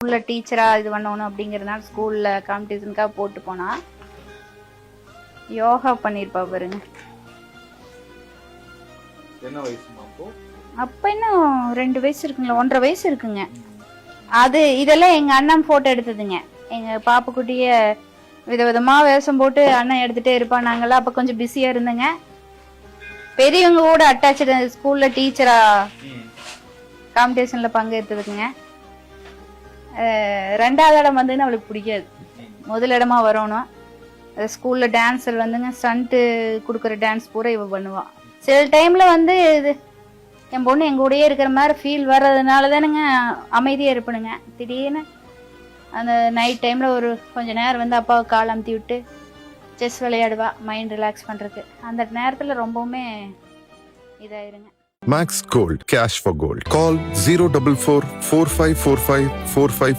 ஸ்கூல்ல டீச்சரா இது பண்ணணும் அப்படிங்கறதுனால ஸ்கூல்ல காம்படிஷனுக்காக போட்டு போனா யோகா பண்ணிருப்பா பாருங்க. என்ன வயசுமா அப்போ? அப்ப இன்னும் 2 வயசு இருக்குங்களா, 1.5 வயசு இருக்குங்க. அது இதெல்லாம் எங்க அண்ணன் போட்டோ எடுத்ததுங்க. எங்க பாப்புக்குட்டிய விதவிதமா வேஷம் போட்டு அண்ணன் எடுத்துட்டே இருப்பா. நாங்கெல்லாம் அப்ப கொஞ்சம் பிஸியா இருந்தேங்க. பெரியவங்க கூட அட்டாச்சு ஸ்கூல்ல டீச்சரா காம்படிஷன்ல பங்கெடுத்ததுக்குங்க. 2வது இடம் வந்துன்னு அவளுக்கு பிடிக்காது, முதல் இடமா வரணும். ஸ்கூல்ல டான்ஸர் வந்துங்க ஸ்டண்ட் கொடுக்குற டான்ஸ் பூரா இவ பண்ணுவா. சில டைம்ல வந்து இது என் பொண்ணு எங்க கூடயே இருக்கிற மாதிரி ஃபீல் வர்றதுனால தானுங்க அமைதியா இருப்பணுங்க. திடீர்னு அந்த நைட் டைம்ல ஒரு கொஞ்ச நேரம் வந்து அப்பாவை கால் அமுத்தி விட்டு செஸ் விளையாடுவா, மைண்ட் ரிலாக்ஸ் பண்றதுக்கு. அந்த நேரத்துல ரொம்பவுமே இதாயிருங்க. Max Gold, cash for gold. Call 044 4545 45